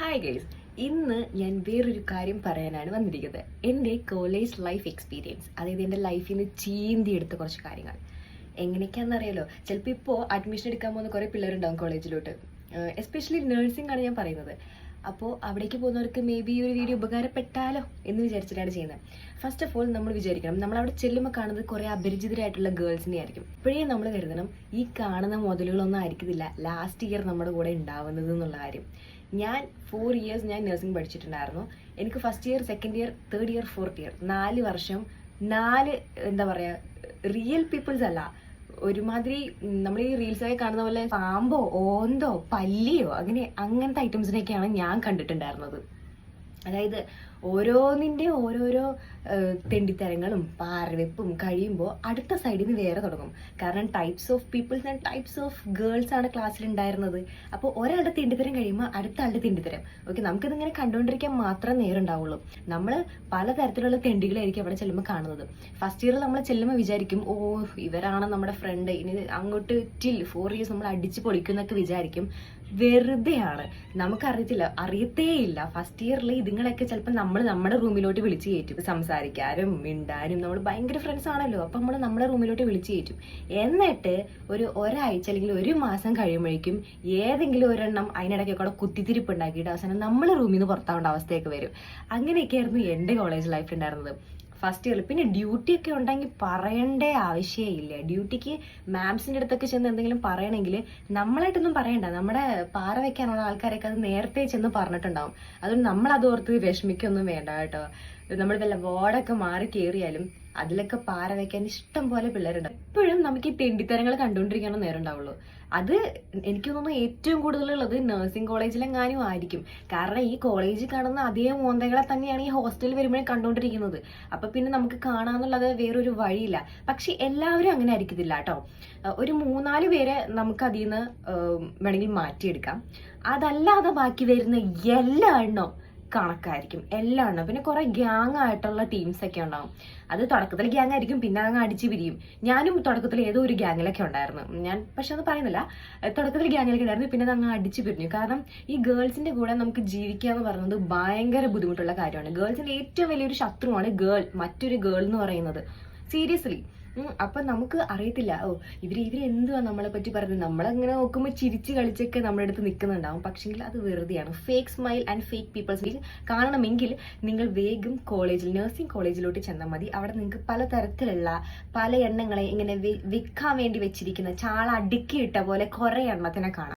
Hi guys, ഇന്ന് ഞാൻ വേറൊരു കാര്യം പറയാനാണ് വന്നിരിക്കുന്നത്. എൻ്റെ കോളേജ് ലൈഫ് എക്സ്പീരിയൻസ്, അതായത് എൻ്റെ ലൈഫിൽ നിന്ന് ചീന്തി എടുത്ത കുറച്ച് കാര്യങ്ങൾ. എങ്ങനെയൊക്കെയാണെന്നറിയാലോ, ചിലപ്പോൾ ഇപ്പോൾ അഡ്മിഷൻ എടുക്കാൻ പോകുന്ന കുറേ പിള്ളേരുണ്ടാവും കോളേജിലോട്ട്. എസ്പെഷ്യലി നഴ്സിംഗ് ആണ് ഞാൻ പറയുന്നത്. അപ്പോൾ അവിടേക്ക് പോകുന്നവർക്ക് മേ ബി ഈ ഒരു വീഡിയോ ഉപകാരപ്പെട്ടാലോ എന്ന് വിചാരിച്ചിട്ടാണ് ചെയ്യുന്നത്. ഫസ്റ്റ് ഓഫ് ഓൾ നമ്മൾ വിചാരിക്കണം, നമ്മൾ അവിടെ ചെല്ലുമ്പോൾ കാണുന്നത് കുറേ അപരിചിതരായിട്ടുള്ള ഗേൾസിനെ ആയിരിക്കും. ഇപ്പോഴേ നമ്മൾ കരുതണം, ഈ കാണുന്ന മുതലുകളൊന്നും ആയിരിക്കത്തില്ല ലാസ്റ്റ് ഇയർ നമ്മുടെ കൂടെ ഉണ്ടാവുന്നത് എന്നുള്ള കാര്യം. ഞാൻ 4 years ഞാൻ നഴ്സിംഗ് പഠിച്ചിട്ടുണ്ടായിരുന്നു. എനിക്ക് first year, second year, third year, fourth year 4 വർഷം 4 എന്താ പറയുക, റിയൽ പീപ്പിൾസ് അല്ല, ഒരുമാതിരി നമ്മൾ ഈ റീൽസൊക്കെ കാണുന്ന പോലെ പാമ്പോ ഓന്തോ പല്ലിയോ അങ്ങനത്തെ ഐറ്റംസിനെയൊക്കെയാണ് ഞാൻ കണ്ടിട്ടുണ്ടായിരുന്നത്. അതായത് ഓരോന്നിൻ്റെ ഓരോരോ തെണ്ടിത്തരങ്ങളും പാരവെപ്പും കഴിയുമ്പോൾ അടുത്ത സൈഡിൽ നിന്ന് വേറെ തുടങ്ങും. കാരണം types of peoples and types of girls ആണ് ക്ലാസ്സിൽ ഉണ്ടായിരുന്നത്. അപ്പോൾ ഒരാളുടെ തെണ്ടിത്തരം കഴിയുമ്പോൾ അടുത്ത ആളുടെ തെണ്ടിത്തരം. ഓക്കെ, നമുക്കിതിങ്ങനെ കണ്ടുകൊണ്ടിരിക്കാൻ മാത്രം നേരം ഉണ്ടാവുള്ളൂ. നമ്മൾ പലതരത്തിലുള്ള തെണ്ടികളായിരിക്കും അവിടെ ചെല്ലുമ്പോൾ കാണുന്നത്. ഫസ്റ്റ് ഇയറിൽ നമ്മൾ ചെല്ലുമ്പോൾ വിചാരിക്കും, ഓ ഇവരാണ് നമ്മുടെ ഫ്രണ്ട്, ഇനി അങ്ങോട്ട് ടിൽ 4 years നമ്മൾ അടിച്ച് പൊളിക്കുന്നൊക്കെ വിചാരിക്കും. വെറുതെയാണ്, അറിയത്തേ ഇല്ല. ഫസ്റ്റ് ഇയറിൽ ഇതുങ്ങളൊക്കെ ചിലപ്പോൾ നമ്മൾ നമ്മുടെ റൂമിലോട്ട് വിളിച്ച് കയറ്റും. സംസാരിക്കാനും മിണ്ടാനും നമ്മൾ ഭയങ്കര ഫ്രണ്ട്സ് ആണല്ലോ. അപ്പം നമ്മൾ നമ്മുടെ റൂമിലോട്ട് വിളിച്ച് കയറ്റും. എന്നിട്ട് ഒരാഴ്ച അല്ലെങ്കിൽ 1 മാസം കഴിയുമ്പോഴേക്കും ഏതെങ്കിലും ഒരെണ്ണം അതിനിടയ്ക്ക് കൂടെ കുത്തിത്തിരിപ്പ് ഉണ്ടാക്കിയിട്ട് അവസാനം നമ്മൾ റൂമിൽ നിന്ന് പുറത്താവേണ്ട അവസ്ഥയൊക്കെ വരും. അങ്ങനെയൊക്കെയായിരുന്നു എൻ്റെ കോളേജ് ലൈഫ് ഉണ്ടായിരുന്നത് ഫസ്റ്റ് ഇയറിൽ. പിന്നെ ഡ്യൂട്ടി ഒക്കെ ഉണ്ടെങ്കിൽ പറയേണ്ട ആവശ്യമില്ല. ഡ്യൂട്ടിക്ക് മാംസിൻ്റെ അടുത്തൊക്കെ ചെന്ന് എന്തെങ്കിലും പറയണമെങ്കിൽ നമ്മളായിട്ടൊന്നും പറയണ്ട, നമ്മുടെ പാറ വെക്കാനുള്ള ആൾക്കാരൊക്കെ അത് നേരത്തെ ചെന്ന് പറഞ്ഞിട്ടുണ്ടാവും. അതുകൊണ്ട് നമ്മളത് ഓർത്ത് വിഷമിക്കൊന്നും വേണ്ട കേട്ടോ. നമ്മൾ വല്ല വാർഡൊക്കെ മാറി കയറിയാലും അതിലൊക്കെ പാറ വെക്കാൻ ഇഷ്ടം പോലെ പിള്ളേരുണ്ട്. എപ്പോഴും നമുക്ക് ഈ തെണ്ടിത്തരങ്ങൾ കണ്ടുകൊണ്ടിരിക്കാനോ നേരം ഉണ്ടാവുള്ളൂ. അത് എനിക്ക് തോന്നുന്നു ഏറ്റവും കൂടുതലുള്ളത് നഴ്സിംഗ് കോളേജിലെങ്ങാനും ആയിരിക്കും. കാരണം ഈ കോളേജിൽ കാണുന്ന അതേ മോന്തകളെ തന്നെയാണ് ഈ ഹോസ്റ്റലിൽ വരുമ്പോഴേ കണ്ടുകൊണ്ടിരിക്കുന്നത്. അപ്പൊ പിന്നെ നമുക്ക് കാണാന്നുള്ളത് വേറൊരു വഴിയില്ല. പക്ഷെ എല്ലാവരും അങ്ങനെ ആയിരിക്കത്തില്ല കേട്ടോ. ഒരു 3-4 പേരെ നമുക്ക് അതിൽ നിന്ന് വേണമെങ്കിൽ മാറ്റിയെടുക്കാം. അതല്ലാതെ ബാക്കി വരുന്ന എല്ലാ എണ്ണവും കണക്കായിരിക്കും, എല്ലാം ഉണ്ടാവും. പിന്നെ കുറെ ഗ്യാങ് ആയിട്ടുള്ള ടീംസ് ഒക്കെ ഉണ്ടാവും. അത് തുടക്കത്തിൽ ഗ്യാങ് ആയിരിക്കും, പിന്നെ അങ്ങ് അടിച്ചു പിരിയും. ഞാനും തുടക്കത്തിൽ ഏതോ ഒരു ഗ്യാങ്ങിലൊക്കെ ഉണ്ടായിരുന്നു. ഞാൻ പക്ഷെ അത് പറയുന്നില്ല, തുടക്കത്തിൽ ഗ്യാങ്ങിലൊക്കെ ഉണ്ടായിരുന്നു, പിന്നെ അത് അങ്ങ് അടിച്ചു പിരിഞ്ഞു. കാരണം ഈ ഗേൾസിന്റെ കൂടെ നമുക്ക് ജീവിക്കുക എന്ന് പറയുന്നത് ഭയങ്കര ബുദ്ധിമുട്ടുള്ള കാര്യമാണ്. ഗേൾസിന്റെ ഏറ്റവും വലിയൊരു ശത്രുവാണ് മറ്റൊരു ഗേൾ എന്ന് പറയുന്നത്. സീരിയസ്ലി. അപ്പൊ നമുക്ക് അറിയത്തില്ല, ഓ ഇവര് എന്തുവാ നമ്മളെ പറ്റി പറയുന്നത്. നമ്മളങ്ങനെ നോക്കുമ്പോൾ ചിരിച്ച് കളിച്ചൊക്കെ നമ്മുടെ അടുത്ത് നിൽക്കുന്നുണ്ടാവും. പക്ഷെങ്കിൽ അത് വെറുതെയാണ്. Fake smile and fake peoples കാണണമെങ്കിൽ നിങ്ങൾ വേഗം നഴ്സിംഗ് കോളേജിലോട്ട് ചെന്നാൽ മതി. അവിടെ നിങ്ങൾക്ക് പലതരത്തിലുള്ള പല എണ്ണങ്ങളെ ഇങ്ങനെ വിൽക്കാൻ വേണ്ടി വെച്ചിരിക്കുന്ന ചാള അടുക്കിയിട്ട പോലെ കുറെ എണ്ണത്തിനെ കാണാം.